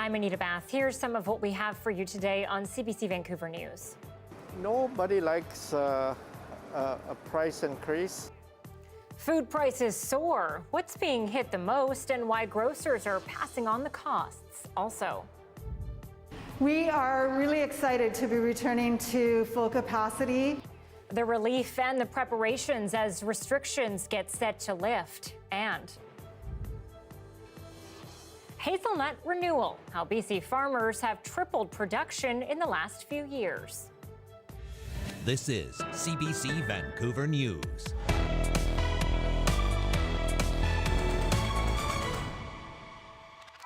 I'm Anita Bathe. Here's some of what we have for you today on CBC Vancouver News. Nobody likes a price increase. Food prices soar. What's being hit the most and why grocers are passing on the costs. Also, we are really excited to be returning to full capacity. The relief and the preparations as restrictions get set to lift. And hazelnut renewal, how BC farmers have tripled production in the last few years. This is CBC Vancouver News.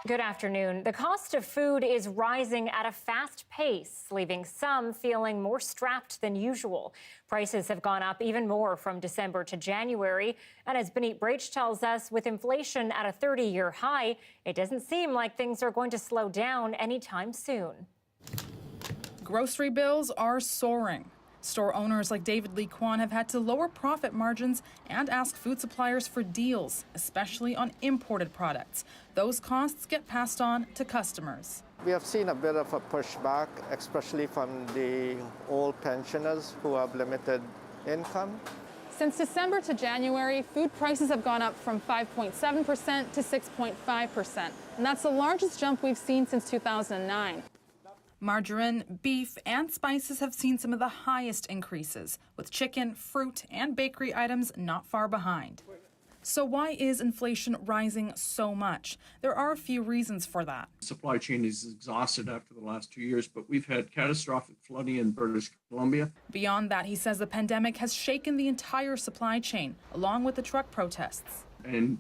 Good afternoon. The cost of food is rising at a fast pace, leaving some feeling more strapped than usual. Prices have gone up even more from December to January. And as Beneat Brach tells us, with inflation at a 30-year high, it doesn't seem like things are going to slow down anytime soon. Grocery bills are soaring. Store owners like David Lee Kwan have had to lower profit margins and ask food suppliers for deals, especially on imported products. Those costs get passed on to customers. We have seen a bit of a pushback, especially from the old pensioners who have limited income. Since December to January, food prices have gone up from 5.7% to 6.5%, and that's the largest jump we've seen since 2009. Margarine, beef, and spices have seen some of the highest increases, with chicken, fruit, and bakery items not far behind. So why is inflation rising so much? There are a few reasons for that. Supply chain is exhausted after the last 2 years, but we've had catastrophic flooding in British Columbia. Beyond that, he says the pandemic has shaken the entire supply chain, along with the truck protests. And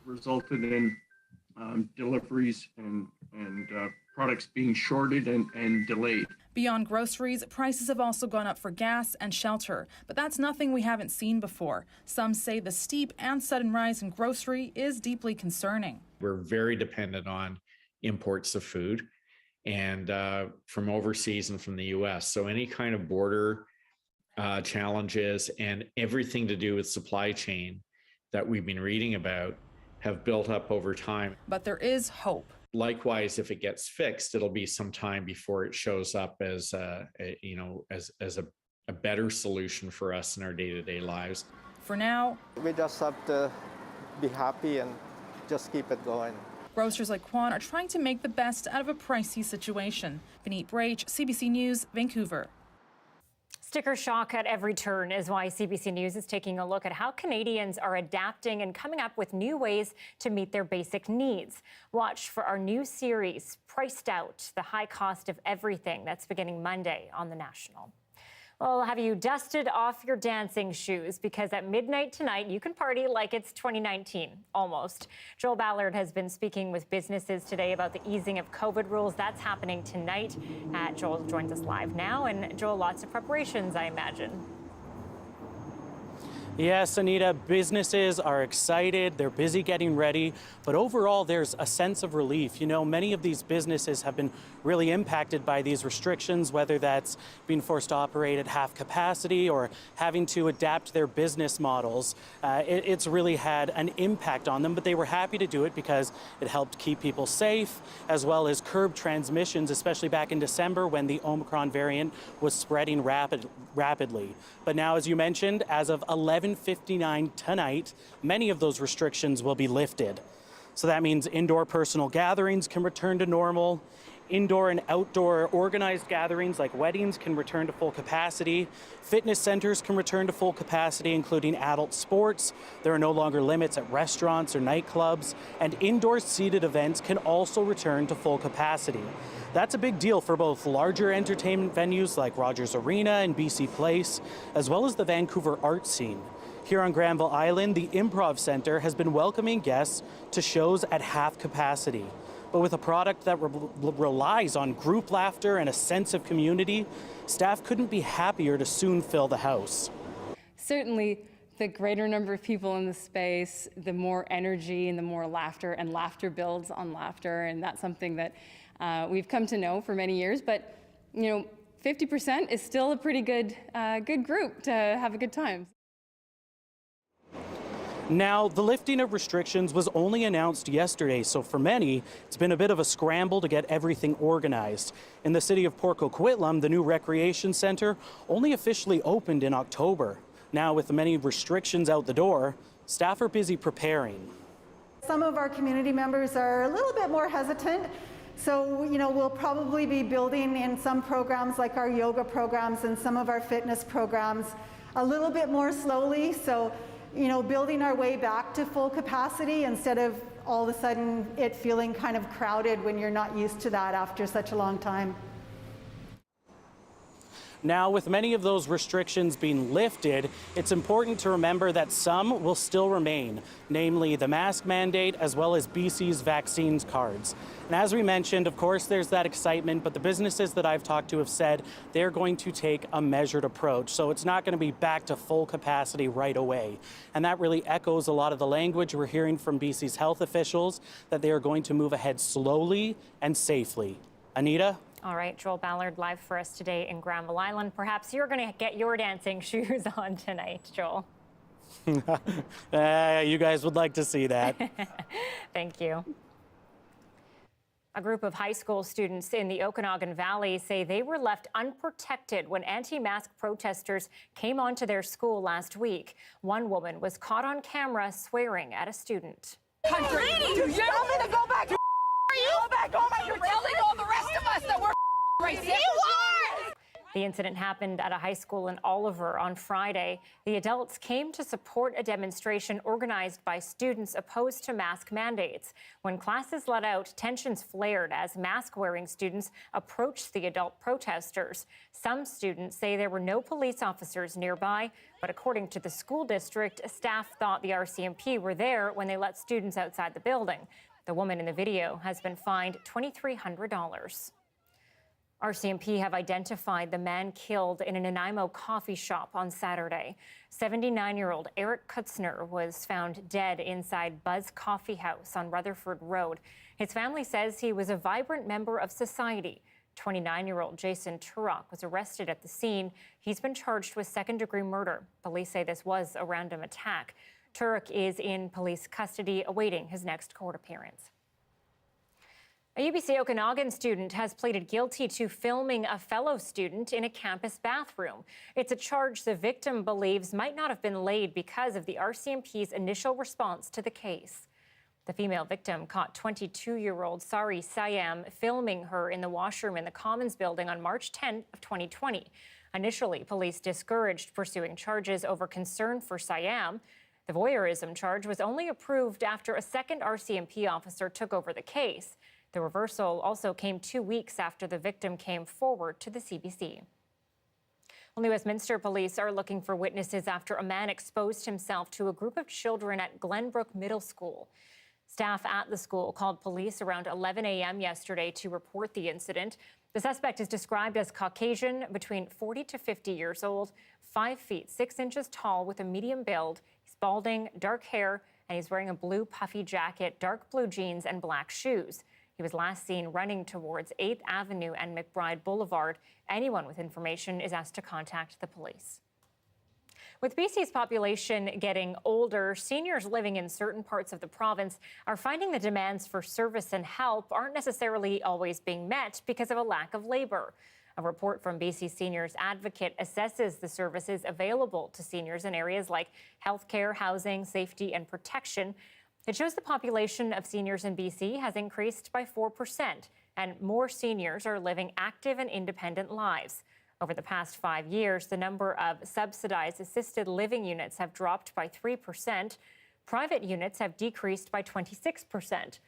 resulted in deliveries and products being shorted and delayed. Beyond groceries, prices have also gone up for gas and shelter, but that's nothing we haven't seen before. Some say the steep and sudden rise in grocery is deeply concerning. We're very dependent on imports of food and from overseas and from the US. So any kind of border challenges and everything to do with supply chain that we've been reading about have built up over time. But there is hope. Likewise, if it gets fixed, it'll be some time before it shows up as a better solution for us in our day-to-day lives. For now, we just have to be happy and just keep it going. Grocers like Kwan are trying to make the best out of a pricey situation. Beneat Brach, CBC News, Vancouver. Sticker shock at every turn is why CBC News is taking a look at how Canadians are adapting and coming up with new ways to meet their basic needs. Watch for our new series, Priced Out, the high cost of everything, that's beginning Monday on The National. Well, have you dusted off your dancing shoes? Because at midnight tonight, you can party like it's 2019, almost. Joel Ballard has been speaking with businesses today about the easing of COVID rules. That's happening tonight. Joel joins us live now. And Joel, lots of preparations, I imagine. Yes, Anita, businesses are excited. They're busy getting ready. But overall, there's a sense of relief. You know, many of these businesses have been really impacted by these restrictions, whether that's being forced to operate at half capacity or having to adapt their business models. It's really had an impact on them, but they were happy to do it because it helped keep people safe, as well as curb transmissions, especially back in December when the Omicron variant was spreading rapidly. But now, as you mentioned, as of 11:59 tonight, many of those restrictions will be lifted. So that means indoor personal gatherings can return to normal. Indoor and outdoor organized gatherings like weddings can return to full capacity. Fitness centers can return to full capacity, including adult sports. There are no longer limits at restaurants or nightclubs. And indoor seated events can also return to full capacity. That's a big deal for both larger entertainment venues like Rogers Arena and BC Place, as well as the Vancouver art scene. Here on Granville Island, the Improv Center has been welcoming guests to shows at half capacity. But with a product that relies on group laughter and a sense of community, staff couldn't be happier to soon fill the house. Certainly, the greater number of people in the space, the more energy and the more laughter, and laughter builds on laughter, and that's something that we've come to know for many years. But, you know, 50% is still a pretty good group to have a good time. Now, the lifting of restrictions was only announced yesterday, so for many, it's been a bit of a scramble to get everything organized. In the city of Port Coquitlam, the new recreation center only officially opened in October. Now, with the many restrictions out the door, staff are busy preparing. Some of our community members are a little bit more hesitant. So, we'll probably be building in some programs like our yoga programs and some of our fitness programs a little bit more slowly. So, building our way back to full capacity instead of all of a sudden it feeling kind of crowded when you're not used to that after such a long time. Now, with many of those restrictions being lifted, it's important to remember that some will still remain, namely the mask mandate as well as BC's vaccines cards. And as we mentioned, of course, there's that excitement, but the businesses that I've talked to have said they're going to take a measured approach. So it's not going to be back to full capacity right away. And that really echoes a lot of the language we're hearing from BC's health officials, that they are going to move ahead slowly and safely. Anita? All right, Joel Ballard live for us today in Granville Island. Perhaps you're going to get your dancing shoes on tonight, Joel. You guys would like to see that. Thank you. A group of high school students in the Okanagan Valley say they were left unprotected when anti-mask protesters came onto their school last week. One woman was caught on camera swearing at a student. Country, do you tell me to go back to Go back home. You're telling all the rest of us that we're racist. You are! The incident happened at a high school in Oliver on Friday. The adults came to support a demonstration organized by students opposed to mask mandates. When classes let out, tensions flared as mask-wearing students approached the adult protesters. Some students say there were no police officers nearby, but according to the school district, staff thought the RCMP were there when they let students outside the building. The woman in the video has been fined $2,300. RCMP have identified the man killed in a Nanaimo coffee shop on Saturday. 79-year-old Eric Kutzner was found dead inside Buzz Coffee House on Rutherford Road. His family says he was a vibrant member of society. 29-year-old Jason Turok was arrested at the scene. He's been charged with second-degree murder. Police say this was a random attack. Turok is in police custody awaiting his next court appearance. A UBC Okanagan student has pleaded guilty to filming a fellow student in a campus bathroom. It's a charge the victim believes might not have been laid because of the RCMP's initial response to the case. The female victim caught 22-year-old Sari Siam filming her in the washroom in the Commons building on March 10 of 2020. Initially, police discouraged pursuing charges over concern for Siam. The voyeurism charge was only approved after a second RCMP officer took over the case. The reversal also came 2 weeks after the victim came forward to the CBC. Well, New Westminster police are looking for witnesses after a man exposed himself to a group of children at Glenbrook Middle School. Staff at the school called police around 11 a.m. yesterday to report the incident. The suspect is described as Caucasian, between 40 to 50 years old, 5 feet 6 inches tall with a medium build. He's balding, dark hair, and he's wearing a blue puffy jacket, dark blue jeans, and black shoes. He was last seen running towards 8th Avenue and McBride Boulevard. Anyone with information is asked to contact the police. With BC's population getting older, seniors living in certain parts of the province are finding the demands for service and help aren't necessarily always being met because of a lack of labor. A report from BC Seniors Advocate assesses the services available to seniors in areas like healthcare, housing, safety, and protection. It shows the population of seniors in BC has increased by 4%, and more seniors are living active and independent lives. Over the past 5 years, the number of subsidized assisted living units have dropped by 3%. Private units have decreased by 26%.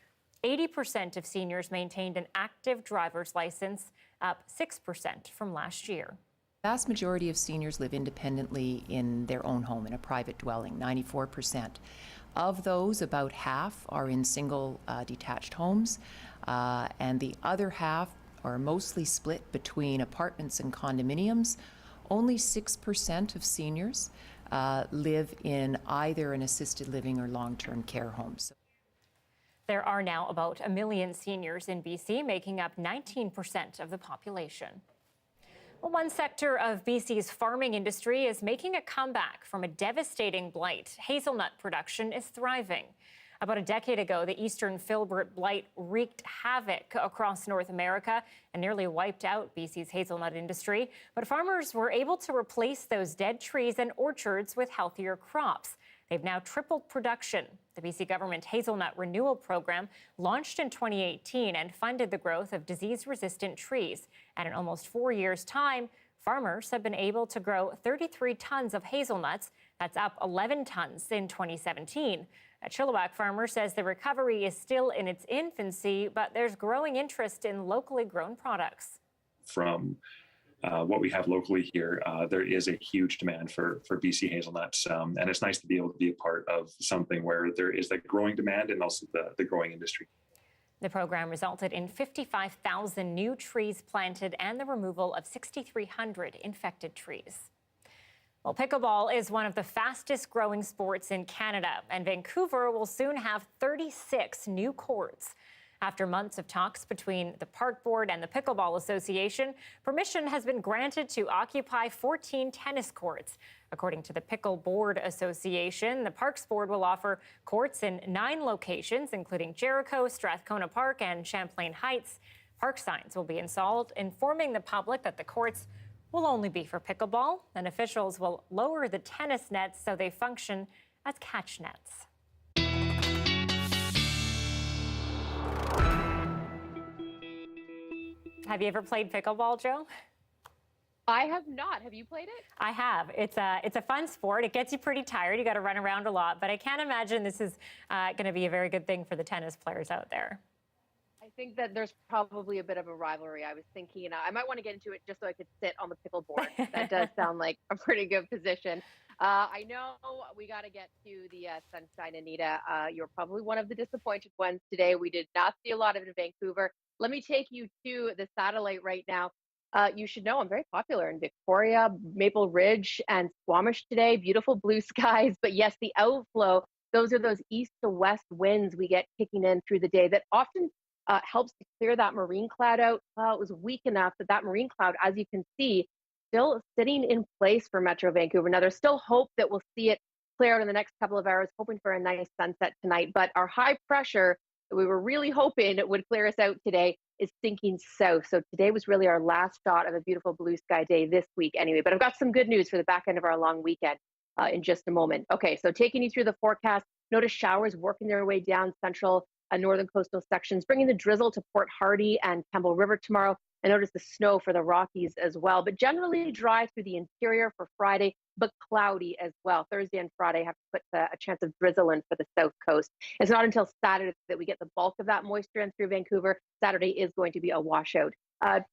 80% of seniors maintained an active driver's license, up 6% from last year. The vast majority of seniors live independently in their own home, in a private dwelling, 94%. Of those, about half are in single detached homes, and the other half are mostly split between apartments and condominiums. Only 6% of seniors live in either an assisted living or long-term care homes. There are now about 1 million seniors in BC, making up 19% of the population. Well, one sector of BC's farming industry is making a comeback from a devastating blight. Hazelnut production is thriving. About a decade ago, the eastern filbert blight wreaked havoc across North America and nearly wiped out BC's hazelnut industry. But farmers were able to replace those dead trees and orchards with healthier crops. They've now tripled production. The BC government Hazelnut Renewal Program launched in 2018 and funded the growth of disease-resistant trees. And in almost 4 years' time, farmers have been able to grow 33 tons of hazelnuts. That's up 11 tons in 2017. A Chilliwack farmer says the recovery is still in its infancy, but there's growing interest in locally grown products. From what we have locally here, there is a huge demand for BC hazelnuts, and it's nice to be able to be a part of something where there is that growing demand and also the growing industry. The program resulted in 55,000 new trees planted and the removal of 6,300 infected trees. Well, pickleball is one of the fastest growing sports in Canada, and Vancouver will soon have 36 new courts. After months of talks between the Park Board and the Pickleball Association, permission has been granted to occupy 14 tennis courts. According to the Pickle Board Association, the Parks Board will offer courts in 9 locations, including Jericho, Strathcona Park, and Champlain Heights. Park signs will be installed, informing the public that the courts will only be for pickleball, and officials will lower the tennis nets so they function as catch nets. Have you ever played pickleball, Joe? I have not. Have you played it? I have. It's a fun sport. It gets you pretty tired. You got to run around a lot, but I can't imagine this is going to be a very good thing for the tennis players out there. I think that there's probably a bit of a rivalry. I was thinking I might want to get into it just so I could sit on the pickle board. That does sound like a pretty good position. I know we got to get to the sunshine, Anita. You're probably one of the disappointed ones today. We did not see a lot of it in Vancouver. Let me take you to the satellite right now. You should know I'm very popular in Victoria, Maple Ridge, and Squamish today. Beautiful blue skies. But yes, the outflow, those are those east to west winds we get kicking in through the day that often helps to clear that marine cloud out. Well, it was weak enough that marine cloud, as you can see, still sitting in place for Metro Vancouver. Now, there's still hope that we'll see it clear out in the next couple of hours, hoping for a nice sunset tonight. But our high pressure that we were really hoping it would clear us out today is sinking south. So today was really our last shot of a beautiful blue sky day this week anyway. But I've got some good news for the back end of our long weekend in just a moment. Okay, so taking you through the forecast, notice showers working their way down central northern coastal sections, bringing the drizzle to Port Hardy and Campbell River tomorrow. And notice the snow for the Rockies as well. But generally dry through the interior for Friday, but cloudy as well. Thursday and Friday have to put a chance of drizzle in for the south coast. It's not until Saturday that we get the bulk of that moisture in through Vancouver. Saturday is going to be a washout.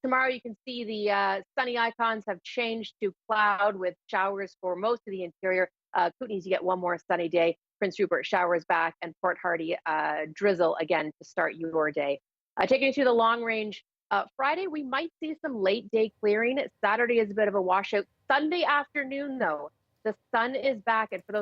Tomorrow you can see the sunny icons have changed to cloud with showers for most of the interior. Kootenays, you get one more sunny day. Prince Rupert showers back, and Port Hardy drizzle again to start your day. Taking you to the long range, Friday we might see some late day clearing. Saturday is a bit of a washout. Sunday afternoon, though, the sun is back, and for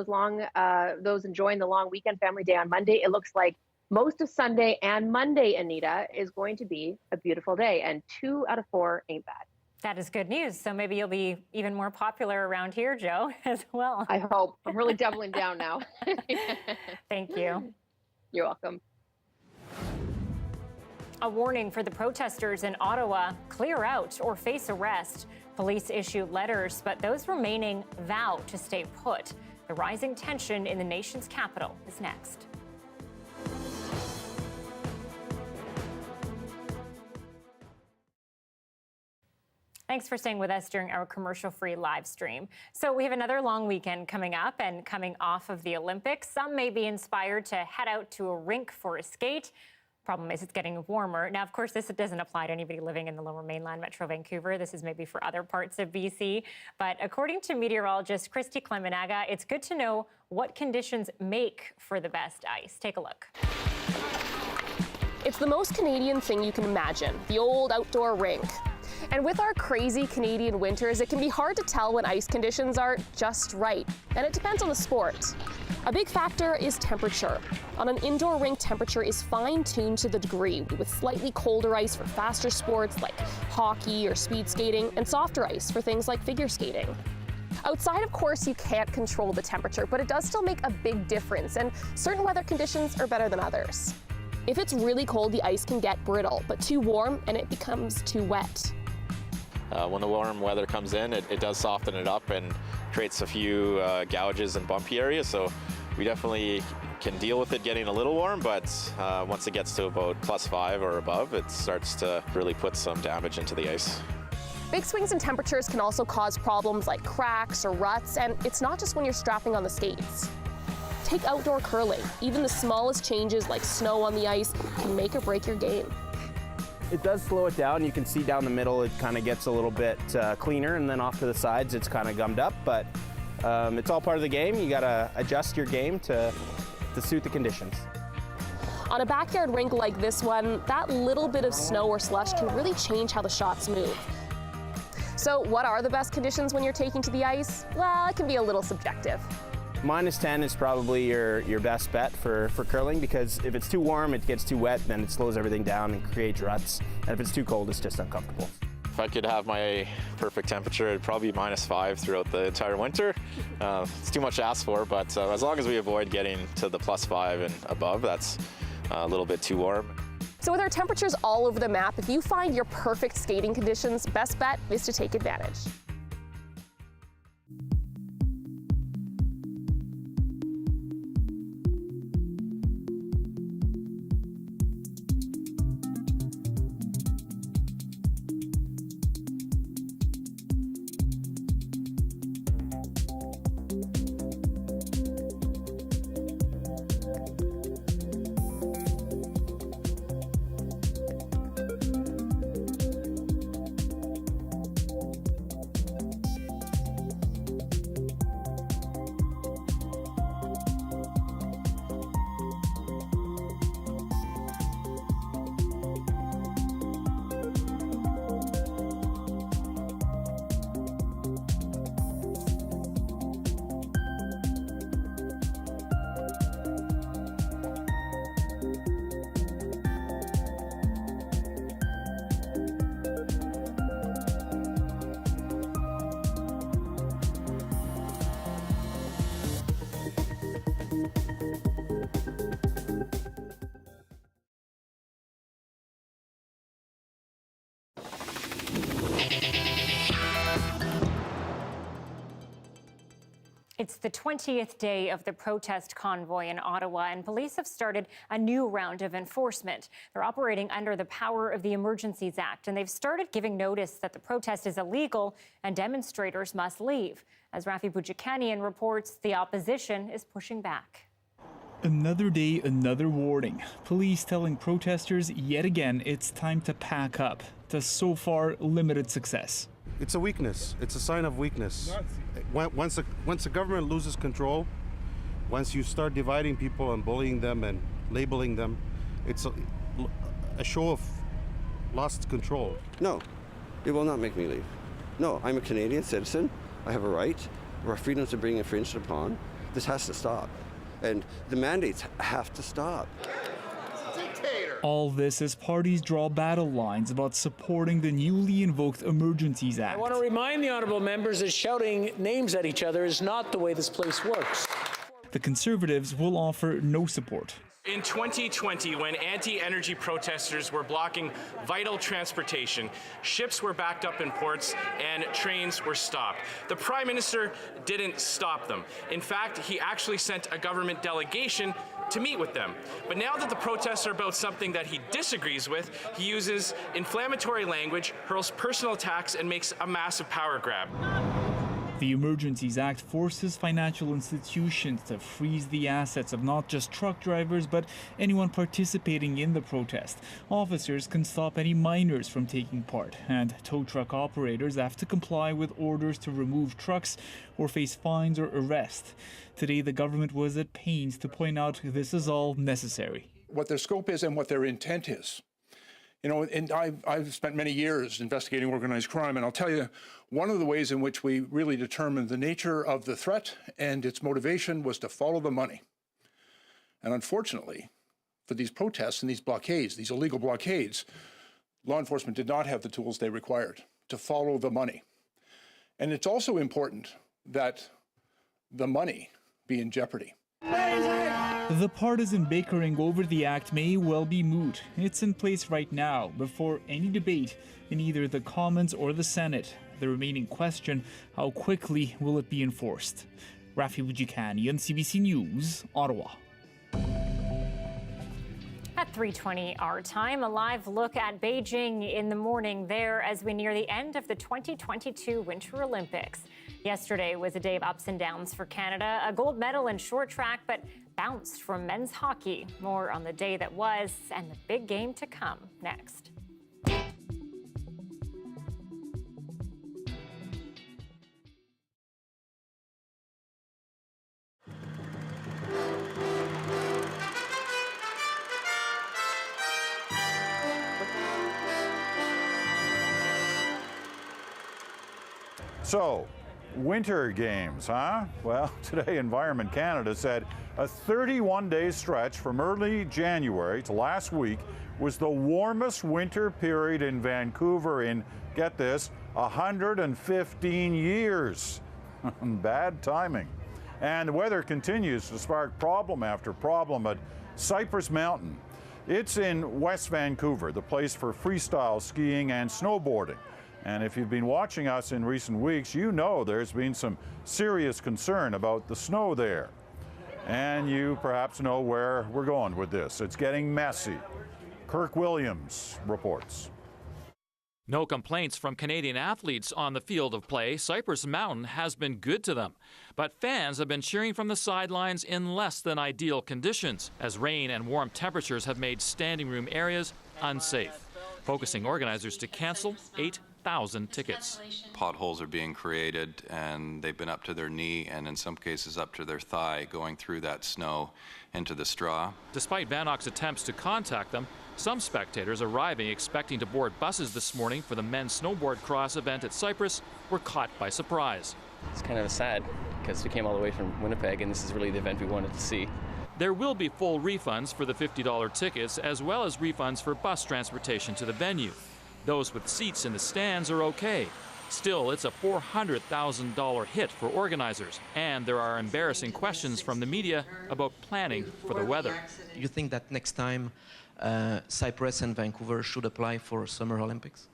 those enjoying the long weekend family day on Monday, it looks like most of Sunday and Monday, Anita, is going to be a beautiful day, and 2 out of 4 ain't bad. That is good news. So maybe you'll be even more popular around here, Joe, as well. I hope. I'm really doubling down now. Thank you. You're welcome. A warning for the protesters in Ottawa: clear out or face arrest. Police issued letters, but those remaining vow to stay put. The rising tension in the nation's capital is next. Thanks for staying with us during our commercial-free live stream. So we have another long weekend coming up, and coming off of the Olympics, some may be inspired to head out to a rink for a skate. Problem is, it's getting warmer. Now, of course, this doesn't apply to anybody living in the Lower Mainland, Metro Vancouver. This is maybe for other parts of BC. But according to meteorologist Christy Clemenaga, it's good to know what conditions make for the best ice. Take a look. It's the most Canadian thing you can imagine, the old outdoor rink. And with our crazy Canadian winters, it can be hard to tell when ice conditions are just right, and it depends on the sport. A big factor is temperature. On an indoor rink, temperature is fine-tuned to the degree, with slightly colder ice for faster sports like hockey or speed skating, and softer ice for things like figure skating. Outside, of course, you can't control the temperature, but it does still make a big difference, and certain weather conditions are better than others. If it's really cold, the ice can get brittle, but too warm and it becomes too wet. When the warm weather comes in, it does soften it up and creates a few gouges and bumpy areas, so we definitely can deal with it getting a little warm, but once it gets to about +5 or above, it starts to really put some damage into the ice. Big swings in temperatures can also cause problems like cracks or ruts, and it's not just when you're strapping on the skates. Take outdoor curling. Even the smallest changes like snow on the ice can make or break your game. It does slow it down. You can see down the middle it kind of gets a little bit cleaner, and then off to the sides it's kind of gummed up, but it's all part of the game. You got to adjust your game to suit the conditions. On a backyard rink like this one, that little bit of snow or slush can really change how the shots move. So what are the best conditions when you're taking to the ice? Well, it can be a little subjective. -10 is probably your best bet for curling, because if it's too warm, it gets too wet, then it slows everything down and creates ruts. And if it's too cold, it's just uncomfortable. If I could have my perfect temperature, it'd probably be -5 throughout the entire winter. It's too much to ask for, but as long as we avoid getting to the +5 and above, that's a little bit too warm. So with our temperatures all over the map, if you find your perfect skating conditions, best bet is to take advantage. It's the 20th day of the protest convoy in Ottawa, and police have started a new round of enforcement. They're operating under the power of the Emergencies Act, and they've started giving notice that the protest is illegal and demonstrators must leave. As Rafi Bujikanian reports, the opposition is pushing back. Another day, another warning. Police telling protesters yet again it's time to pack up, to so far limited success. It's a weakness. It's a sign of weakness. Once the government loses control, once you start dividing people and bullying them and labeling them, it's a show of lost control. No, it will not make me leave. No, I'm a Canadian citizen. I have a right. Our freedoms are being infringed upon. This has to stop. And the mandates have to stop. All this as parties draw battle lines about supporting the newly invoked Emergencies Act. I want to remind the honourable members that shouting names at each other is not the way this place works. The Conservatives will offer no support. In 2020, when anti-energy protesters were blocking vital transportation, ships were backed up in ports and trains were stopped. The Prime Minister didn't stop them. In fact, he actually sent a government delegation to meet with them. But now that the protests are about something that he disagrees with, he uses inflammatory language, hurls personal attacks, and makes a massive power grab. The Emergencies Act forces financial institutions to freeze the assets of not just truck drivers, but anyone participating in the protest. Officers can stop any minors from taking part, and tow truck operators have to comply with orders to remove trucks or face fines or arrest. Today, the government was at pains to point out this is all necessary. What their scope is and what their intent is You know, and I've spent many years investigating organized crime, and I'll tell you, one of the ways in which we really determined the nature of the threat and its motivation was to follow the money. And unfortunately, for these protests and these blockades, these illegal blockades, law enforcement did not have the tools they required to follow the money. And it's also important that the money be in jeopardy. The partisan bickering over the act may well be moot. It's in place right now, before any debate in either the Commons or the Senate. The remaining question, how quickly will it be enforced? Rafi Wujikanian, CBC News, Ottawa. At 3:20 our time, a live look at Beijing in the morning there as we near the end of the 2022 Winter Olympics. Yesterday was a day of ups and downs for Canada. A gold medal in short track, but bounced from men's hockey. More on the day that was and the big game to come next. So, Winter Games, huh? Well, today Environment Canada said a 31-day stretch from early January to last week was the warmest winter period in Vancouver in, get this, 115 years. Bad timing. And the weather continues to spark problem after problem at Cypress Mountain. It's in West Vancouver, the place for freestyle skiing and snowboarding. And if you've been watching us in recent weeks, you know there's been some serious concern about the snow there. And you perhaps know where we're going with this. It's getting messy. Kirk Williams reports. No complaints from Canadian athletes on the field of play. Cypress Mountain has been good to them. But fans have been cheering from the sidelines in less than ideal conditions, as rain and warm temperatures have made standing room areas unsafe, focusing organizers to cancel 8,000 tickets. Potholes are being created, and they've been up to their knee and in some cases up to their thigh going through that snow into the straw. Despite Vannock's attempts to contact them, some spectators arriving expecting to board buses this morning for the men's snowboard cross event at Cypress were caught by surprise. It's kind of sad because we came all the way from Winnipeg and this is really the event we wanted to see. There will be full refunds for the $50 tickets as well as refunds for bus transportation to the venue. Those with seats in the stands are okay. Still, it's a $400,000 hit for organizers, and there are embarrassing questions from the media about planning for the weather. You think that next time Cypress and Vancouver should apply for Summer Olympics?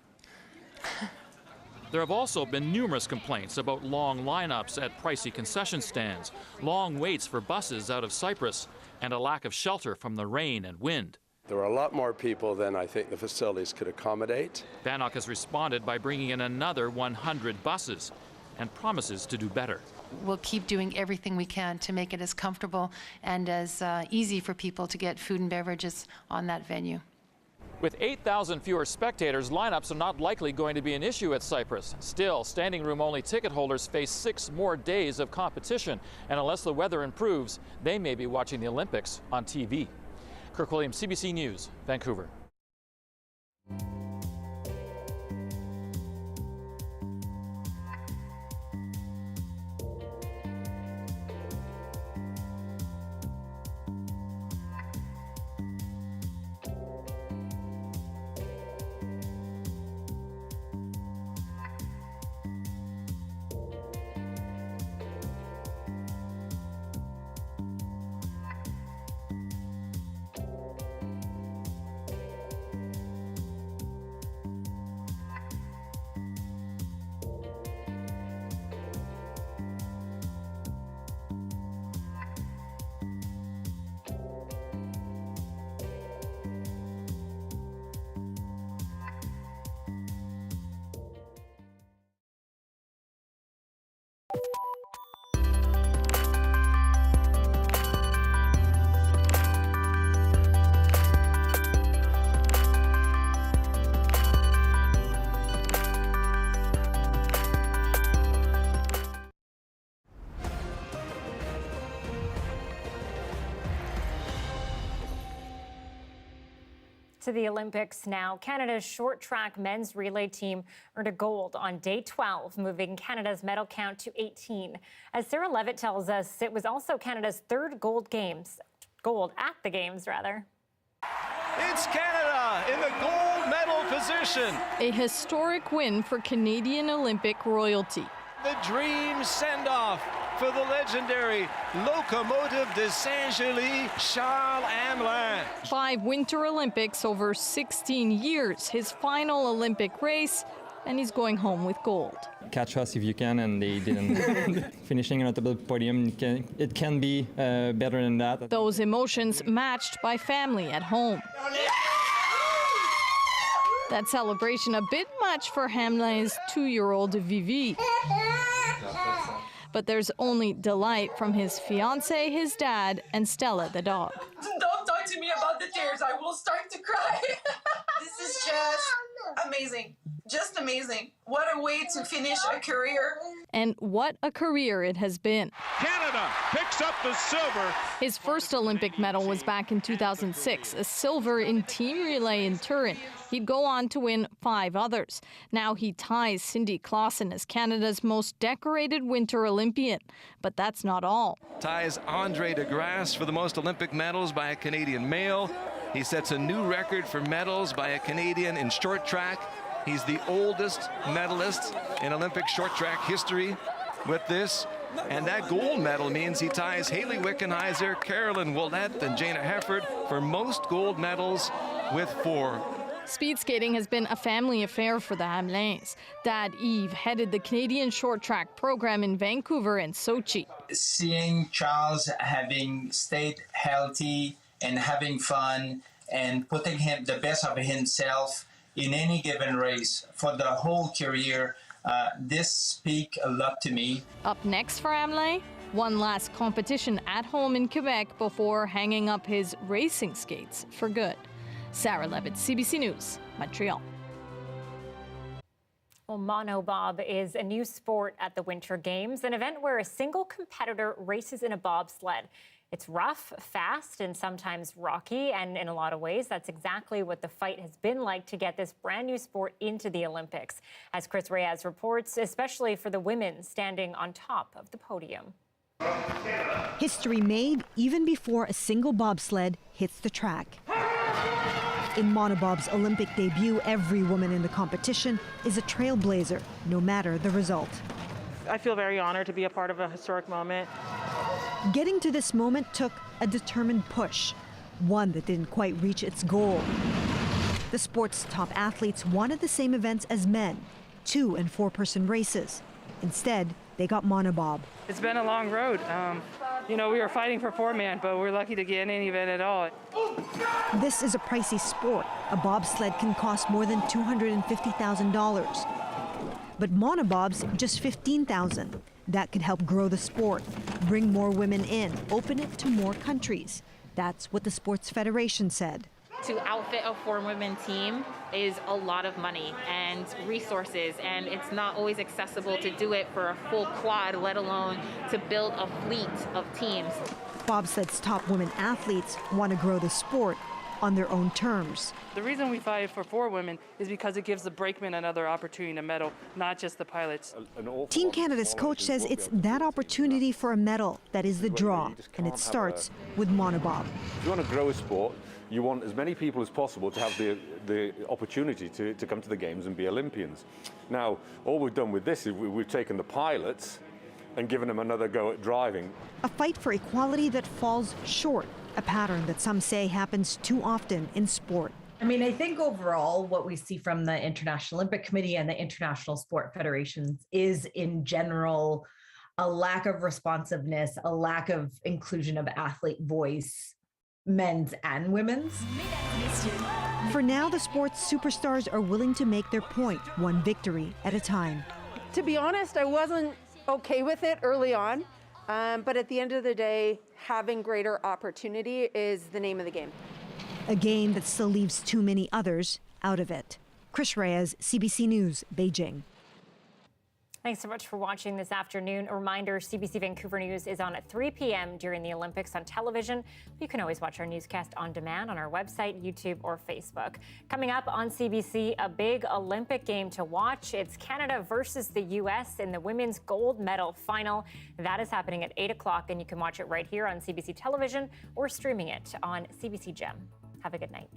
There have also been numerous complaints about long lineups at pricey concession stands, long waits for buses out of Cypress, and a lack of shelter from the rain and wind. There were a lot more people than I think the facilities could accommodate. Vannock has responded by bringing in another 100 buses and promises to do better. We'll keep doing everything we can to make it as comfortable and as easy for people to get food and beverages on that venue. With 8,000 fewer spectators, lineups are not likely going to be an issue at Cypress. Still, standing room only ticket holders face 6 more days of competition, and unless the weather improves, they may be watching the Olympics on TV. Kirk Williams, CBC News, Vancouver. To the Olympics now. Canada's short track men's relay team earned a gold on day 12, moving Canada's medal count to 18. As Sarah Levitt tells us, it was also Canada's third gold at the games, rather. It's Canada in the gold medal position. A historic win for Canadian Olympic royalty. The dream send-off for the legendary locomotive de Saint-Gély, Charles Hamelin. 5 Winter Olympics over 16 years, his final Olympic race, and he's going home with gold. Catch us if you can, and they didn't. Finishing on the podium, it can be better than that. Those emotions matched by family at home. That celebration a bit much for Hamelin's 2-year-old Vivi. But there's only delight from his fiancé, his dad, and Stella, the dog. Don't talk to me about the tears. I will start to cry. This is just amazing. Just amazing. What a way to finish a career. And what a career it has been. Canada picks up the silver. His first Olympic medal was back in 2006, a silver in team relay in Turin. He'd go on to win 5 others. Now he ties Cindy Clausen as Canada's most decorated Winter Olympian. But that's not all. Ties Andre de Grasse for the most Olympic medals by a Canadian male. He sets a new record for medals by a Canadian in short track. He's the oldest medalist in Olympic short track history with this. And that gold medal means he ties Haley Wickenheiser, Carolyn Willett, and Jana Hefford for most gold medals with 4. Speed skating has been a family affair for the Hamelins. Dad Yves headed the Canadian short track program in Vancouver and Sochi. Seeing Charles having stayed healthy and having fun and putting the best of himself in any given race for the whole career, this speaks a lot to me. Up next for Hamelin, one last competition at home in Quebec before hanging up his racing skates for good. Sarah Levitt, CBC News, Montreal. Well, Monobob is a new sport at the Winter Games, an event where a single competitor races in a bobsled. It's rough, fast, and sometimes rocky, and in a lot of ways, that's exactly what the fight has been like to get this brand new sport into the Olympics. As Chris Reyes reports, especially for the women standing on top of the podium. History made even before a single bobsled hits the track. In Monobob's Olympic debut, every woman in the competition is a trailblazer, no matter the result. I feel very honored to be a part of a historic moment. Getting to this moment took a determined push, one that didn't quite reach its goal. The sport's top athletes wanted the same events as men, 2- and 4-person races. Instead, they got Monobob. It's been a long road. We were fighting for 4-man, but we're lucky to get in any event at all. This is a pricey sport. A bobsled can cost more than $250,000. But Monobob's just $15,000. That could help grow the sport, bring more women in, open it to more countries. That's what the Sports Federation said. To outfit a 4-woman team is a lot of money and resources, and it's not always accessible to do it for a full quad, let alone to build a fleet of teams. Bobsled's top women athletes want to grow the sport on their own terms. The reason we fight for 4 women is because it gives the brakemen another opportunity to medal, not just the pilots. Team Canada's coach says it's that opportunity for a medal that is the draw, and it starts with Monobob. If you want to grow a sport, you want as many people as possible to have the opportunity to come to the games and be Olympians. Now, all we've done with this is we've taken the pilots and given them another go at driving. A fight for equality that falls short, a pattern that some say happens too often in sport. I think overall what we see from the International Olympic Committee and the International Sport Federations is in general a lack of responsiveness, a lack of inclusion of athlete voice, men's and women's. For now, the sport's superstars are willing to make their point, one victory at a time. To be honest, I wasn't okay with it early on, but at the end of the day, having greater opportunity is the name of the game. A game that still leaves too many others out of it. Chris Reyes, CBC News, Beijing. Thanks so much for watching this afternoon. A reminder, CBC Vancouver News is on at 3 p.m. during the Olympics on television. You can always watch our newscast on demand on our website, YouTube, or Facebook. Coming up on CBC, a big Olympic game to watch. It's Canada versus the U.S. in the women's gold medal final. That is happening at 8 o'clock, and you can watch it right here on CBC television or streaming it on CBC Gem. Have a good night.